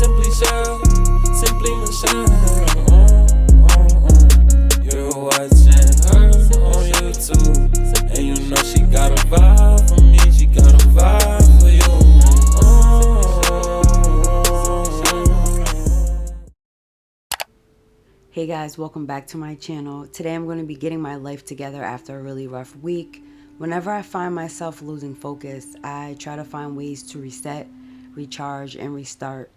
Simply Shell, Simply Michelle. You're watching her on YouTube, and you know she got a vibe for me, she got a vibe for you. Hey guys, welcome back to my channel. Today I'm going to be getting my life together after a really rough week. Whenever I find myself losing focus, I try to find ways to reset, recharge, and restart.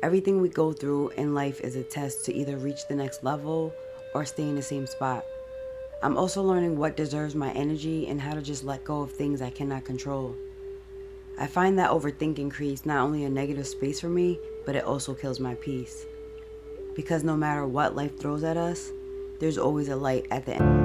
Everything we go through in life is a test to either reach the next level or stay in the same spot. I'm also learning what deserves my energy and how to just let go of things I cannot control. I find that overthinking creates not only a negative space for me, but it also kills my peace. Because no matter what life throws at us, there's always a light at the end.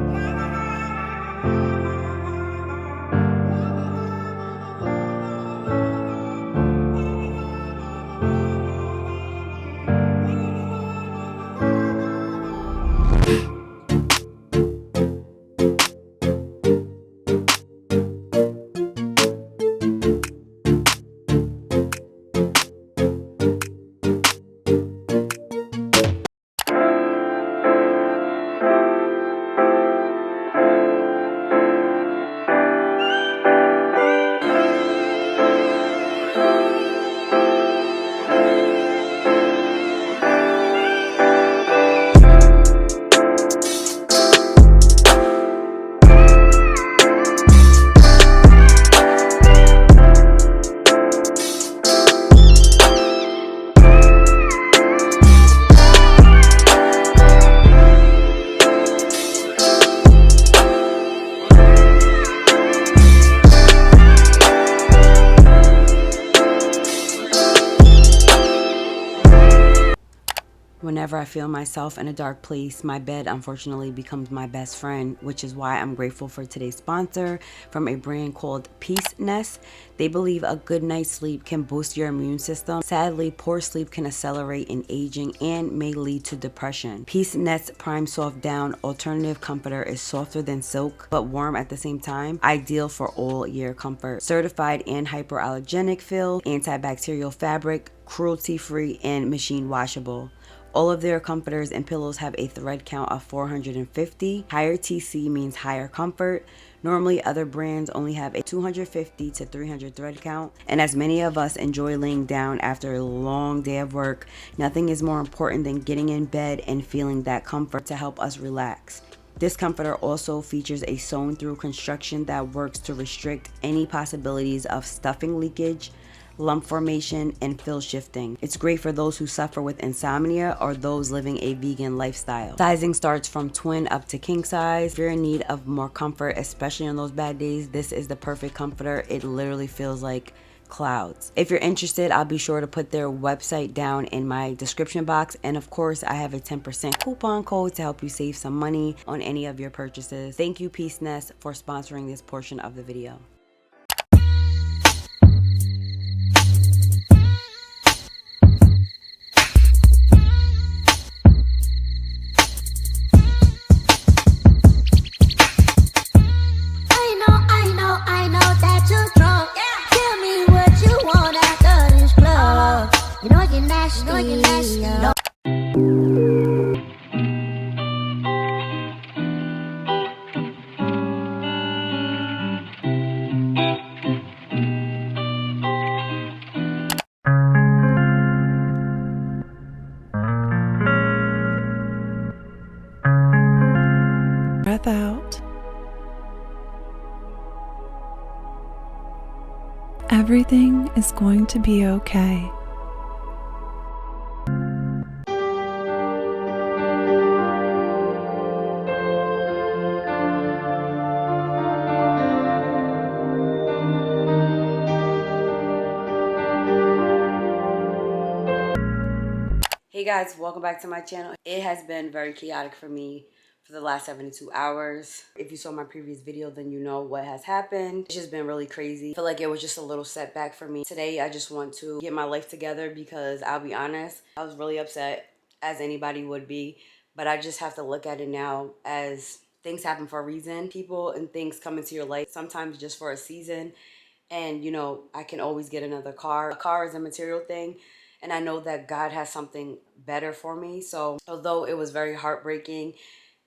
Whenever I feel myself in a dark place, my bed unfortunately becomes my best friend, which is why I'm grateful for today's sponsor from a brand called ft.PeaceNest. They believe a good night's sleep can boost your immune system. Sadly, poor sleep can accelerate in aging and may lead to depression. ft.PeaceNest's Prime Soft Down alternative comforter is softer than silk, but warm at the same time, ideal for all year comfort. Certified and hypoallergenic filled, antibacterial fabric, cruelty-free, and machine washable. All of their comforters and pillows have a thread count of 450. Higher TC means higher comfort. Normally, other brands only have a 250 to 300 thread count. And as many of us enjoy laying down after a long day of work, nothing is more important than getting in bed and feeling that comfort to help us relax. This comforter also features a sewn-through construction that works to restrict any possibilities of stuffing leakage, lump formation, and fill shifting. It's great for those who suffer with insomnia or those living a vegan lifestyle. Sizing starts from twin up to king size. If you're in need of more comfort, especially on those bad days, this is the perfect comforter. It literally feels like clouds. If you're interested, I'll be sure to put their website down in my description box, and of course I have a 10% coupon code to help you save some money on any of your purchases. Thank you, PeaceNest, for sponsoring this portion of the video. I know that you're drunk. Yeah. Tell me what you want after this club. You know you're nasty. No. Breath out. Everything is going to be okay. Hey guys, welcome back to my channel. It has been very chaotic for me for the last 72 hours. If you saw my previous video, then you know what has happened. It's just been really crazy. I feel like it was just a little setback for me. Today, I just want to get my life together because I'll be honest, I was really upset, as anybody would be, but I just have to look at it now as things happen for a reason. People and things come into your life sometimes just for a season. And you know, I can always get another car. A car is a material thing. and I know that God has something better for me. So although it was very heartbreaking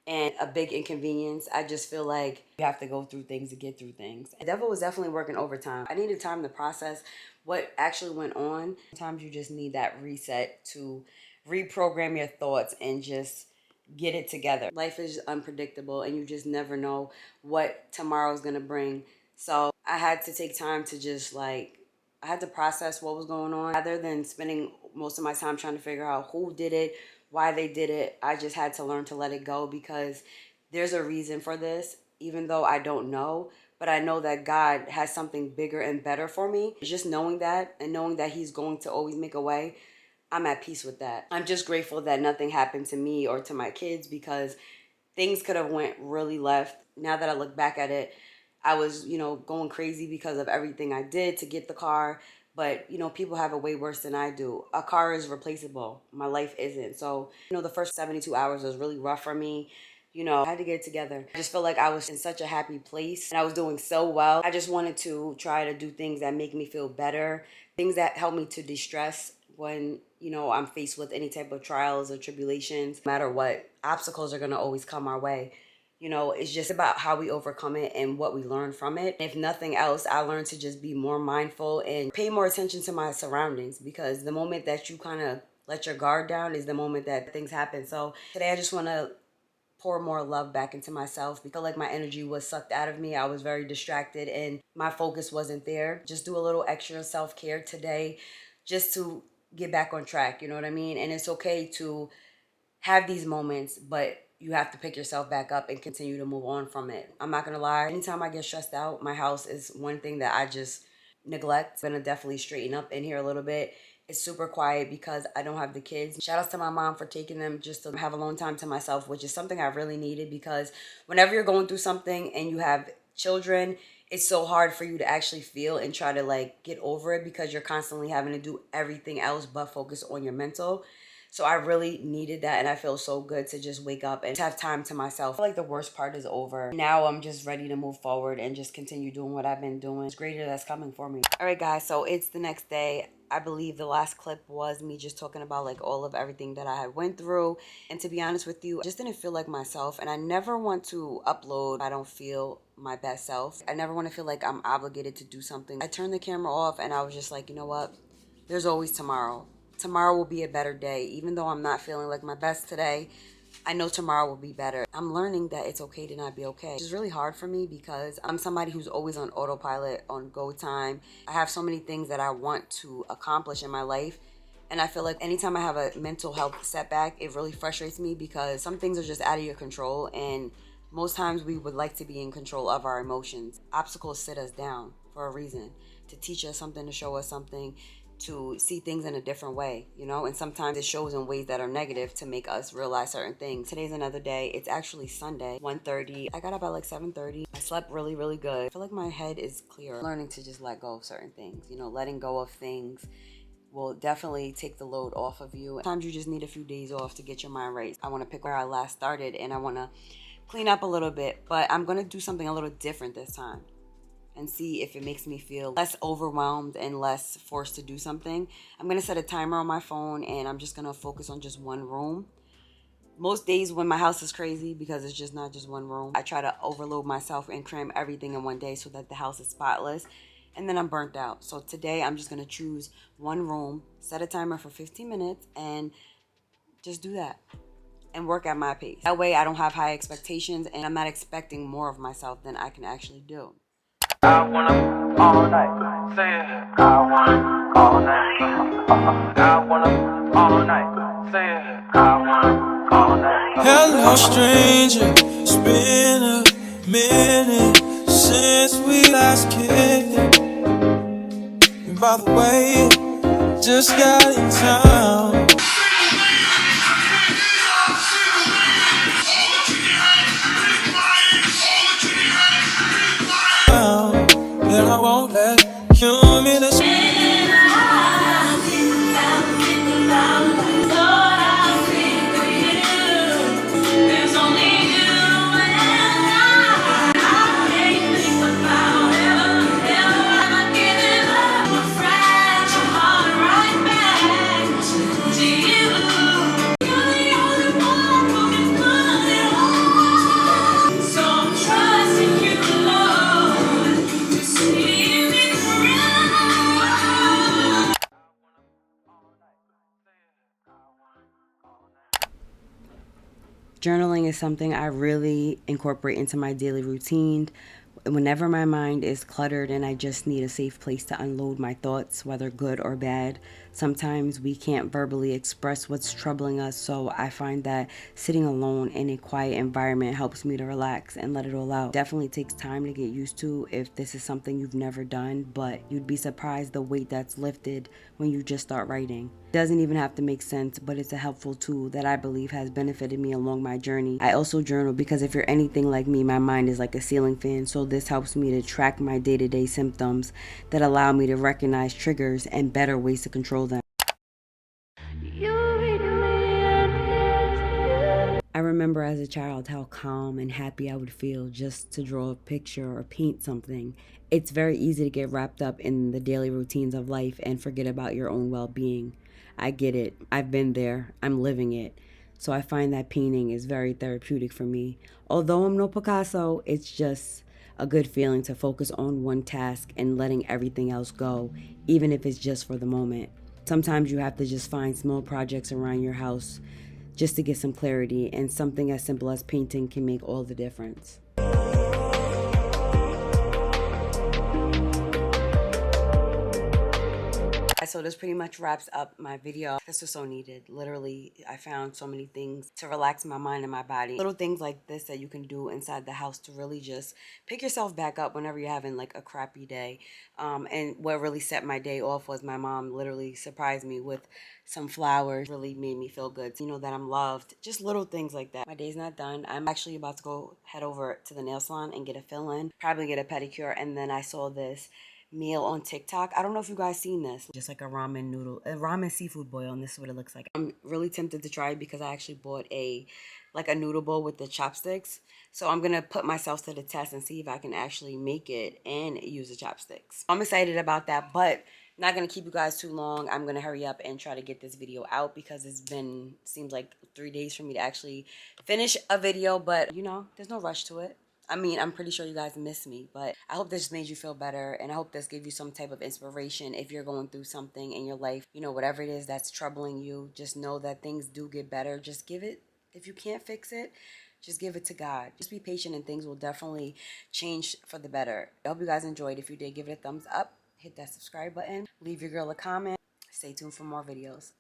and a big inconvenience, I just feel like you have to go through things to get through things. The devil was definitely working overtime. I needed time to process what actually went on. Sometimes you just need that reset to reprogram your thoughts and just get it together. Life is unpredictable and you just never know what tomorrow's gonna bring. So I had to take time to just I had to process what was going on. Rather than spending most of my time trying to figure out who did it, why they did it, I just had to learn to let it go because there's a reason for this, even though I don't know. But I know that God has something bigger and better for me. Just knowing that and knowing that He's going to always make a way, I'm at peace with that. I'm just grateful that nothing happened to me or to my kids because things could have went really left. Now that I look back at it, I was, going crazy because of everything I did to get the car. But, people have it way worse than I do. A car is replaceable. My life isn't. So, the first 72 hours was really rough for me. I had to get it together. I just felt like I was in such a happy place and I was doing so well. I just wanted to try to do things that make me feel better, things that help me to de-stress when, I'm faced with any type of trials or tribulations. No matter what, obstacles are going to always come our way. It's just about how we overcome it and what we learn from it. If nothing else, I learned to just be more mindful and pay more attention to my surroundings because the moment that you kind of let your guard down is the moment that things happen. So today I just want to pour more love back into myself because like my energy was sucked out of me. I was very distracted and my focus wasn't there. Just do a little extra self-care today just to get back on track, you know what I mean? And it's okay to have these moments, but you have to pick yourself back up and continue to move on from it. I'm not gonna lie, anytime I get stressed out, my house is one thing that I just neglect. I'm gonna definitely straighten up in here a little bit. It's super quiet because I don't have the kids. Shout out to my mom for taking them just to have alone time to myself, which is something I really needed because whenever you're going through something and you have children, it's so hard for you to actually feel and try to get over it because you're constantly having to do everything else but focus on your mental. So I really needed that and I feel so good to just wake up and have time to myself. I feel like the worst part is over. Now I'm just ready to move forward and just continue doing what I've been doing. It's greater that's coming for me. All right, guys, so it's the next day. I believe the last clip was me just talking about all of everything that I had went through. And to be honest with you, I just didn't feel like myself. And I never want to upload if I don't feel my best self. I never want to feel like I'm obligated to do something. I turned the camera off and I was just like, you know what? There's always tomorrow. Tomorrow will be a better day. Even though I'm not feeling like my best today, I know tomorrow will be better. I'm learning that it's okay to not be okay. It's really hard for me because I'm somebody who's always on autopilot, on go time. I have so many things that I want to accomplish in my life. And I feel like anytime I have a mental health setback, it really frustrates me because some things are just out of your control. And most times we would like to be in control of our emotions. Obstacles sit us down for a reason, to teach us something, to show us something, to see things in a different way, and sometimes it shows in ways that are negative to make us realize certain things. Today's another day. It's actually Sunday, 1:30. I got up at 7:30. I slept really, really good. I feel like my head is clear. Learning to just let go of certain things, letting go of things will definitely take the load off of you. Sometimes you just need a few days off to get your mind right. I want to pick where I last started and I want to clean up a little bit, but I'm going to do something a little different this time and see if it makes me feel less overwhelmed and less forced to do something. I'm going to set a timer on my phone and I'm just going to focus on just one room. Most days when my house is crazy, because it's just not just one room, I try to overload myself and cram everything in one day so that the house is spotless, and then I'm burnt out. So today I'm just going to choose one room, set a timer for 15 minutes, and just do that and work at my pace. That way I don't have high expectations and I'm not expecting more of myself than I can actually do. I wanna all night, say it. I wanna all night. I wanna all night, say it. I wanna all night. Hello, stranger. It's been a minute since we last kicked it. And by the way, just got in town. That I won't let humiliate. There's only you and I. I can't think about ever giving up. Fracture heart right back. Journaling is something I really incorporate into my daily routine. Whenever my mind is cluttered and I just need a safe place to unload my thoughts, whether good or bad, sometimes we can't verbally express what's troubling us. So I find that sitting alone in a quiet environment helps me to relax and let it all out. Definitely takes time to get used to if this is something you've never done, but you'd be surprised the weight that's lifted when you just start writing. It doesn't even have to make sense, but it's a helpful tool that I believe has benefited me along my journey. I also journal because if you're anything like me, my mind is like a ceiling fan, so this helps me to track my day-to-day symptoms that allow me to recognize triggers and better ways to control them. I remember as a child how calm and happy I would feel just to draw a picture or paint something. It's very easy to get wrapped up in the daily routines of life and forget about your own well-being. I get it. I've been there. I'm living it. So I find that painting is very therapeutic for me. Although I'm no Picasso, it's just a good feeling to focus on one task and letting everything else go, even if it's just for the moment. Sometimes you have to just find small projects around your house just to get some clarity, and something as simple as painting can make all the difference. So this pretty much wraps up my video. This was so needed. Literally, I found so many things to relax my mind and my body. Little things like this that you can do inside the house to really just pick yourself back up whenever you're having like a crappy day. And what really set my day off was my mom literally surprised me with some flowers. Really made me feel good. You know that I'm loved. Just little things like that. My day's not done. I'm actually about to go head over to the nail salon and get a fill-in. Probably get a pedicure. And then I saw this meal on TikTok. I don't know if you guys seen this. Just like a ramen seafood boil, and this is what it looks like. I'm really tempted to try it because I actually bought a noodle bowl with the chopsticks. So I'm gonna put myself to the test and see if I can actually make it and use the chopsticks. I'm excited about that, but not gonna keep you guys too long. I'm gonna hurry up and try to get this video out because it's been, seems like 3 days for me to actually finish a video, but you know, there's no rush to it. I mean, I'm pretty sure you guys miss me, but I hope this made you feel better, and I hope this gave you some type of inspiration if you're going through something in your life. You know, whatever it is that's troubling you, just know that things do get better. Just give it, if you can't fix it, just give it to God. Just be patient and things will definitely change for the better. I hope you guys enjoyed. If you did, give it a thumbs up, hit that subscribe button, leave your girl a comment. Stay tuned for more videos.